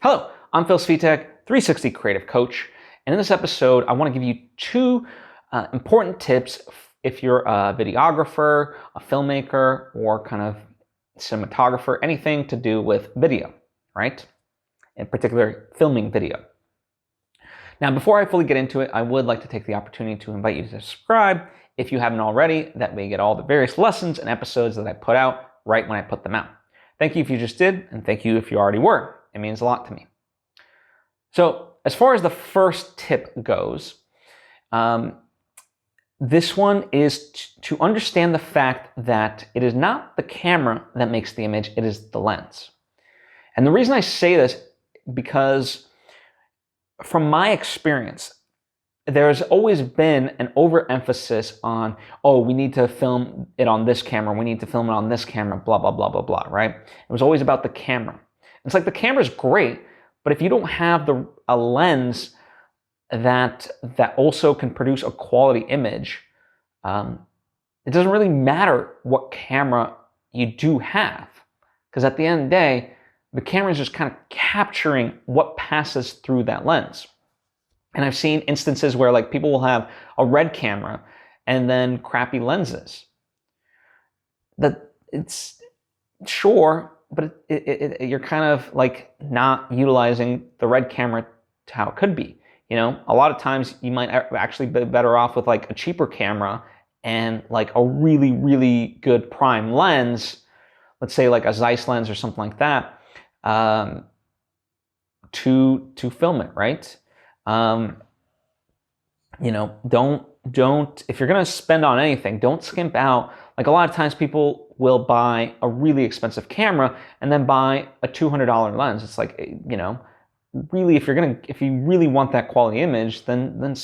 Hello, I'm Phil Svitek, 360 Creative Coach, and in this episode, I want to give you two important tips if you're a videographer, a filmmaker, or kind of cinematographer, anything to do with video, right? In particular, filming video. Now, before I fully get into it, I would like to take the opportunity to invite you to subscribe if you haven't already. That way you get all the various lessons and episodes that I put out right when I put them out. Thank you if you just did, and thank you if you already were. It means a lot to me. So as far as the first tip goes, this one is to understand the fact that it is not the camera that makes the image, it is the lens. And the reason I say this, because from my experience, there's always been an overemphasis on, oh, we need to film it on this camera, we need to film it on this camera, blah, blah, blah, blah, blah, right? It was always about the camera. It's like the camera's great, but if you don't have a lens that also can produce a quality image, it doesn't really matter what camera you do have. Because at the end of the day, the camera is just kind of capturing what passes through that lens. And I've seen instances where like people will have a red camera and then crappy lenses. That it's sure, but you're kind of like not utilizing the red camera to how it could be. You know, a lot of times you might actually be better off with like a cheaper camera and like a really, really good prime lens, let's say like a Zeiss lens or something like that, to film it, right? You know, don't, if you're gonna spend on anything, don't skimp out. Like a lot of times people will buy a really expensive camera and then buy a $200 lens. It's like, you know, really, if you really want that quality image, then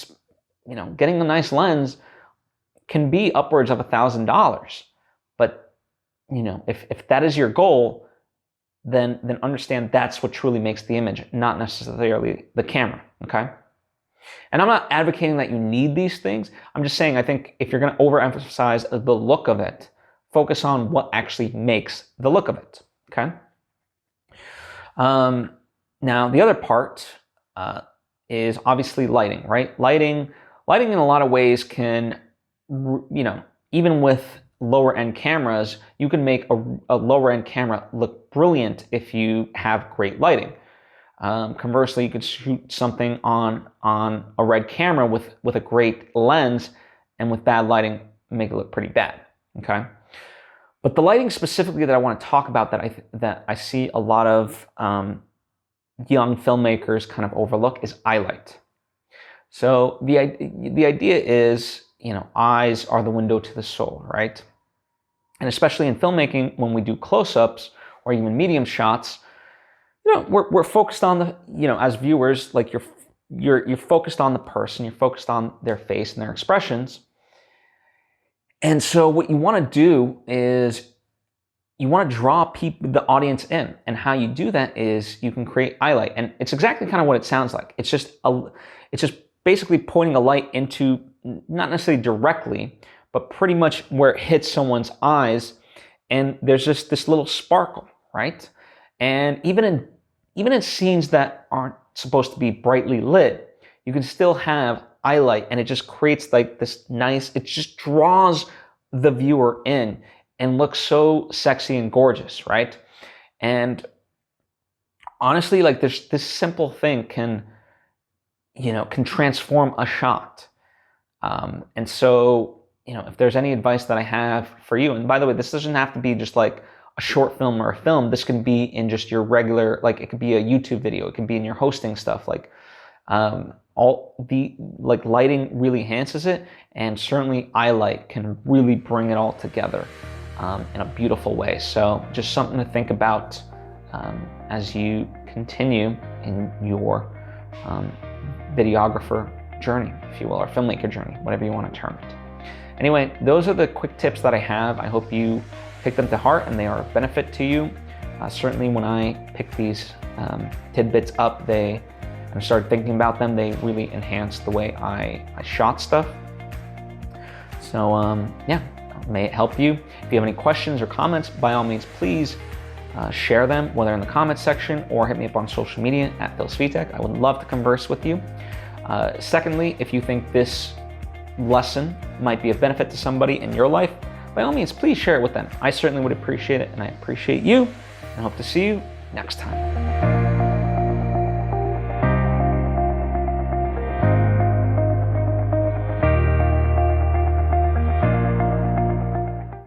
you know, getting a nice lens can be upwards of $1,000. But, you know, if that is your goal, then understand that's what truly makes the image, not necessarily the camera, okay? And I'm not advocating that you need these things. I'm just saying I think if you're going to overemphasize the look of it, focus on what actually makes the look of it, okay? Now, the other part is obviously lighting, right? Lighting in a lot of ways can, you know, even with lower end cameras, you can make a lower end camera look brilliant if you have great lighting. Conversely, you could shoot something on a red camera with a great lens, and with bad lighting, make it look pretty bad, okay? But the lighting specifically that I want to talk about that I see a lot of young filmmakers kind of overlook is eyelight. So the idea is, you know, eyes are the window to the soul, right? And especially in filmmaking, when we do close-ups or even medium shots, you know, we're focused on the, you know, as viewers, like you're focused on the person, you're focused on their face and their expressions. And so what you want to do is you want to draw the audience in, and how you do that is you can create eyelight, and it's exactly kind of what it sounds like. It's just basically pointing a light into, not necessarily directly, but pretty much where it hits someone's eyes, and there's just this little sparkle, right? And even in scenes that aren't supposed to be brightly lit, you can still have eyelight, and it just creates like this nice, it just draws the viewer in and looks so sexy and gorgeous, right? And honestly, like this simple thing can transform a shot. And so, you know, if there's any advice that I have for you, and by the way, this doesn't have to be just like a short film or a film. This can be in just your regular, like it could be a YouTube video, it can be in your hosting stuff. Like lighting really enhances it, and certainly eyelight can really bring it all together in a beautiful way. So just something to think about as you continue in your videographer journey, if you will, or filmmaker journey, whatever you want to term it. Anyway, those are the quick tips that I have. I hope you take them to heart and they are of benefit to you. Certainly when I pick these tidbits up, and I started thinking about them, they really enhanced the way I shot stuff. So yeah, may it help you. If you have any questions or comments, by all means, please share them, whether in the comments section or hit me up on social media at Svitek. I would love to converse with you. Secondly, if you think this lesson might be of benefit to somebody in your life, by all means, please share it with them. I certainly would appreciate it, and I appreciate you, and hope to see you next time.